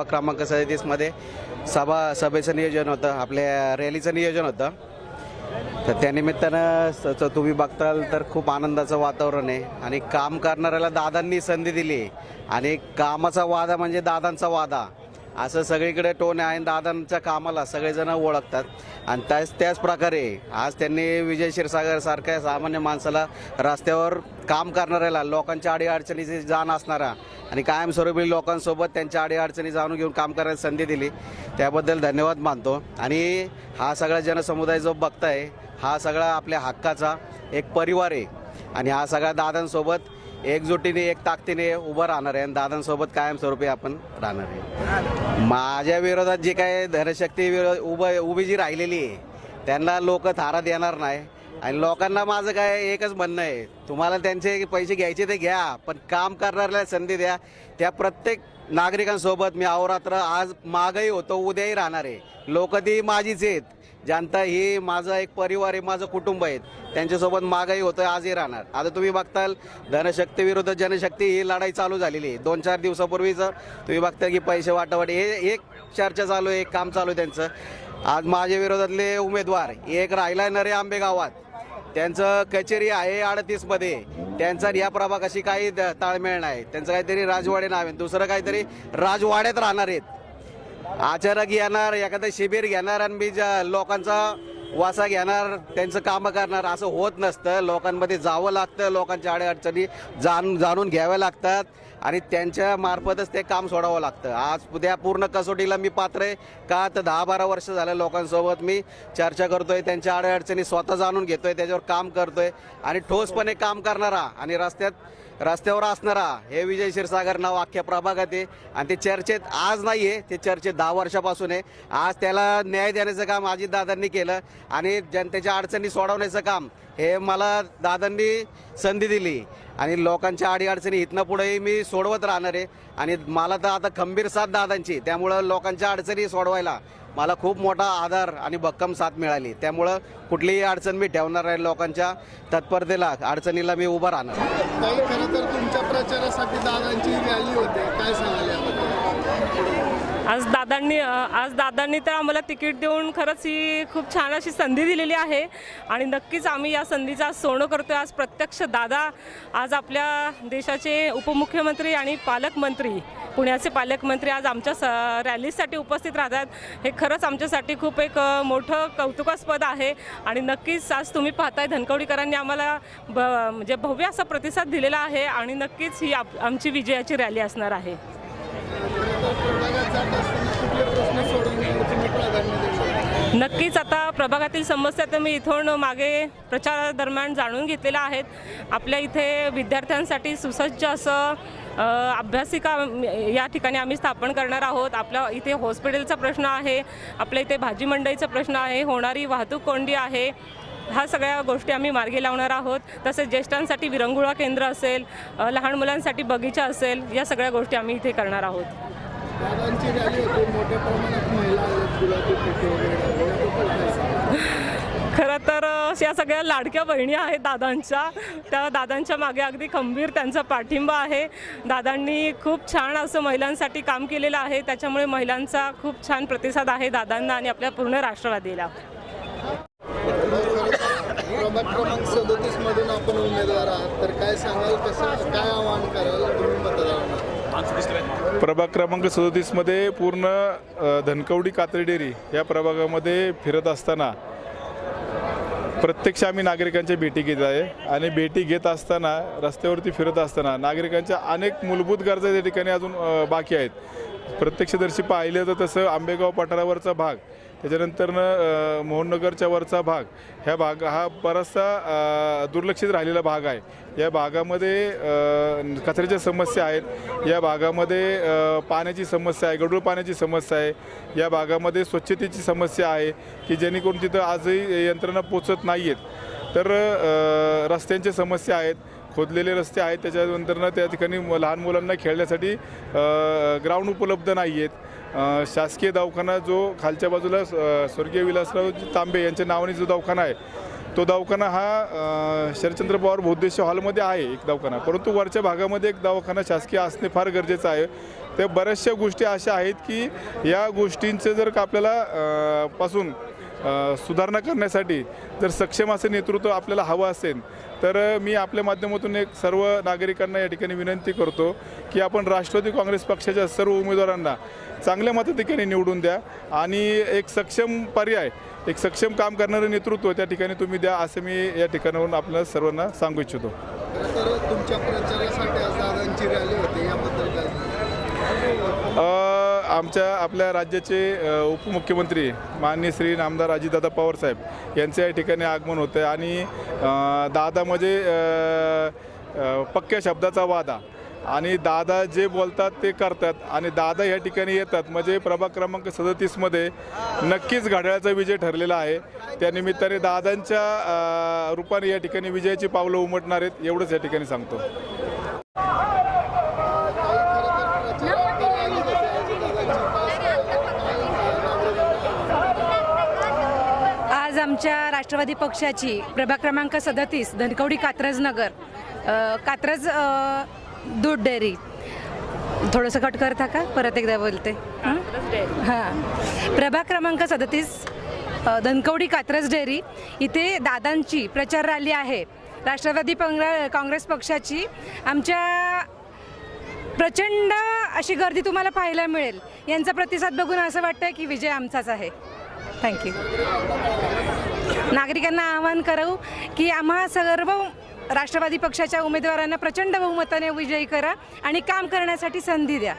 क्रमांक 37 मध्ये सभेचं नियोजन होतं, आपल्या रॅलीचं नियोजन होतं. तर त्यानिमित्तानं तुम्ही बघताल तर खूप आनंदाचं वातावरण आहे आणि काम करणाऱ्याला दादांनी संधी दिली आणि कामाचा वादा म्हणजे दादांचा वादा असं सगळीकडे टोन आहे. दादांच्या कामाला सगळेजण ओळखतात आणि त्याच प्रकारे आज त्यांनी विजय क्षीरसागर सारख्या सामान्य माणसाला, रस्त्यावर काम करणाऱ्याला, लोकांच्या अडीअडचणीची जाण असणारा आणि कायमस्वरूपी लोकांसोबत त्यांच्या अडीअडचणी जाणून घेऊन काम करायला संधी दिली, त्याबद्दल धन्यवाद मानतो. आणि हा सगळा जनसमुदाय जो बघताय, हा सगळा आपल्या हक्काचा एक परिवार आहे आणि हा सगळा दादांसोबत एकजुटीने, एक ताकदीने उभं राहणार आहे आणि दादांसोबत कायमस्वरूपी आपण राहणार आहे. माझ्या विरोधात जी काय धनशक्ती उभी जी राहिलेली आहे त्यांना लोक थारा देणार नाही आणि लोकांना माझं काय एकच म्हणणं आहे, तुम्हाला त्यांचे पैसे घ्यायचे ते घ्या, पण काम करणाऱ्याला संधी द्या. त्या प्रत्येक नागरिकांसोबत मी अहोरात्र आज मागही होतो, उद्याही राहणार आहे. लोक ती माझीच आहेत, जनता ही माझा एक परिवार आहे, माझं कुटुंब आहे, त्यांच्यासोबत मागही होतं, आजही राहणार. आता तुम्ही बघताल धनशक्ती विरुद्ध जनशक्ती ही लढाई चालू झालेली आहे. 2-4 दिवसापूर्वीच तुम्ही बघता की पैसे वाटावाटी हे एक चर्चा चालू आहे, एक काम चालू आहे त्यांचं. आज माझ्या विरोधातले उमेदवार एक राहिला नरे आंबेगावात, त्यांचं कचेरी आहे 38 मध्ये, त्यांचा या प्रभागाशी काही ताळमेळ नाही, त्यांचं काहीतरी राजवाडे नाव आहे, दुसरं काहीतरी राजवाड्यात राहणार आहेत. अचानक येणार, एखादं शिबिर घेणार आणि मी लोकांचा वासा घेणार, त्यांचं कामं करणार, असं होत नसतं. लोकांमध्ये जावं लागतं, लोकांच्या अडीअडचणी जाणून घ्याव्या लागतात आणि त्यांच्या मार्फतच ते काम सोडावं लागतं. आज उद्या पूर्ण कसोटीला मी पात्र आहे का, तर 10-12 वर्ष झालं लोकांसोबत मी चर्चा करतोय, त्यांच्या अडीअडचणी स्वतः जाणून घेतोय, त्याच्यावर काम करतोय आणि ठोसपणे काम करणारा आणि रस्त्यावर असणारा हे विजय क्षीरसागर नाव अख्ख्या प्रभागात आहे आणि ते चर्चेत आज नाही आहे, ते चर्चेत 10 वर्षापासून आहे. आज त्याला न्याय देण्याचं काम अजितदादांनी केलं आणि जनतेच्या अडचणी सोडवण्याचं काम हे मला दादांनी संधी दिली आणि लोकांच्या अडीअडचणी इथनं पुढेही मी सोडवत राहणार आहे आणि मला तर आता खंबीर साथ दादांची, त्यामुळं लोकांच्या अडचणी सोडवायला मला खूप मोठा आधार आणि भक्कम साथ मिळाली. त्यामुळं कुठलीही अडचण मी ठेवणार आहे, लोकांच्या तत्परतेला, अडचणीला मी उभं राहणार. खरं तर तुमच्या प्रचारासाठी दादांची रॅली होते, काय सांगाल याबद्दल? आज दादांनी तर आम्हाला तिकीट देऊन खरंच ही खूप छान अशी संधी दिलेली आहे आणि नक्कीच आम्ही या संधीचा सोनं करतो. आज प्रत्यक्ष दादा आज आपल्या देशाचे उपमुख्यमंत्री आणि पालकमंत्री, पुण्याचे पालकमंत्री आज आमच्या रॅलीसाठी उपस्थित राहतात. हे खरंच आमच्यासाठी खूप एक मोठं कौतुकास्पद आहे आणि नक्कीच आज तुम्ही पाहताय धनकवडीकरांनी आम्हाला म्हणजे भव्य असा प्रतिसाद दिलेला आहे आणि नक्कीच ही आमची विजयाची रॅली असणार आहे. नक्कीच आता प्रभागातील समस्या तर मी इथून मागे प्रचारादरम्यान जाणून घेतलेल्या आहेत. आपल्या इथे विद्यार्थ्यांसाठी सुसज्ज असं अभ्यासिका या ठिकाणी आम्ही स्थापन करणार आहोत. आपल्या इथे हॉस्पिटलचा प्रश्न आहे, आपल्या इथे भाजी मंडईचा प्रश्न आहे, होणारी वाहतूक कोंडी आहे, ह्या सगळ्या गोष्टी आम्ही मार्गी लावणार आहोत. तसेच ज्येष्ठांसाठी विरंगुळा केंद्र असेल, लहान मुलांसाठी बगीचा असेल, या सगळ्या गोष्टी आम्ही इथे करणार आहोत. खरं तर या सगळ्या लाडक्या बहिणी आहेत दादांच्या, त्या दादांच्या मागे अगदी खंबीर त्यांचा पाठिंबा आहे. दादांनी खूप छान असं महिलांसाठी काम केलेलं आहे, त्याच्यामुळे महिलांचा खूप छान प्रतिसाद आहे दादांना आणि आपल्या पूर्ण राष्ट्रवादीला. प्रभाग क्रमांक 37 मधून आपण उमेदवार आहात, तर काय सांगाल, कसं काय आवाहन कराल तुम्ही मतदारांना? प्रभाग क्रमांक 37 मध्ये पूर्ण धनकवडी कातळी डेअरी या प्रभागामध्ये फिरत असताना प्रत्यक्ष आम्ही नागरिकांच्या भेटी घेत आहे आणि भेटी घेत असताना, रस्त्यावरती फिरत असताना नागरिकांच्या अनेक मूलभूत गरजा त्या ठिकाणी अजून बाकी आहेत. प्रत्यक्षदर्शी पाहिलं तर तसं आंबेगाव पठारावरचा भाग, त्याच्यानंतरनं मोहननगरच्या वरचा भाग, ह्या भाग हा बराचसा दुर्लक्षित राहिलेला भाग आहे. या भागामध्ये कचऱ्याच्या समस्या आहेत, या भागामध्ये पाण्याची समस्या आहे, गढूळ पाण्याची समस्या आहे, या भागामध्ये स्वच्छतेची समस्या आहे की जेणेकरून तिथं आजही यंत्रणा पोचत नाही आहेत. तर रस्त्यांच्या समस्या आहेत, खोदलेले रस्ते आहेत, त्याच्यानंतरनं त्या ठिकाणी लहान मुलांना खेळण्यासाठी ग्राउंड उपलब्ध नाही आहेत. शासकीय दवाखाना जो खालच्या बाजूला स्वर्गीय विलासराव तांबे यांच्या नावाने जो दवाखाना आहे, तो दवाखाना हा शरदचंद्र पवार बहुउद्देशीय हॉलमध्ये आहे एक दवाखाना, परंतु वरच्या भागामध्ये एक दवाखाना शासकीय असणे फार गरजेचं आहे. त्या बऱ्याचशा गोष्टी अशा आहेत की या गोष्टींचं जर का आपल्याला पासून सुधारणा करण्यासाठी जर सक्षम असं नेतृत्व आपल्याला हवं असेल तर मी आपल्या माध्यमातून एक सर्व नागरिकांना या ठिकाणी विनंती करतो की आपण राष्ट्रवादी काँग्रेस पक्षाच्या सर्व उमेदवारांना चांगल्या मताधिक्याने निवडून द्या आणि एक सक्षम पर्याय, एक सक्षम काम करणारं नेतृत्व त्या ठिकाणी तुम्ही द्या असं मी या ठिकाणावरून आपल्याला सर्वांना सांगू इच्छितो. तर तुमच्या प्रचारासाठी आज दादांची रॅली होती, याबद्दल काय? आपल्या राज्याचे उपमुख्यमंत्री माननीय श्री नामदार अजितदादा पवार साहेब यांचे या ठिकाणी आगमन होतं आणि दादा म्हणजे पक्क्या शब्दाचा वादा आणि दादा जे बोलतात ते करतात आणि दादा या ठिकाणी येतात म्हणजे प्रभाग क्रमांक 37मध्ये नक्कीच घड्याळाचा विजय ठरलेला आहे. त्यानिमित्ताने दादांच्या रूपाने या ठिकाणी विजयाची पावलं उमटणार आहेत एवढंच या ठिकाणी सांगतो. आज आमच्या राष्ट्रवादी पक्षाची प्रभाग क्रमांक 37 धनकवडी कात्रज नगर कात्रज दूध डेअरी, थोडंसं कट करता का, परत एकदा बोलते. हां, प्रभाग क्रमांक 37 धनकवडी कात्रज डेअरी इथे दादांची प्रचार रॅली आहे. राष्ट्रवादी काँग्रेस पक्षाची आमच्या प्रचंड अशी गर्दी तुम्हाला पाहायला मिळेल. यांचा प्रतिसाद बघून असं वाटतं की विजय आमचाच आहे. थँक्यू. नागरिकांना आवाहन करू की आम्हा सर्व राष्ट्रवादी पक्षाच्या उमेदवारांना प्रचंड बहुमताने विजयी करा आणि काम करण्यासाठी संधी द्या.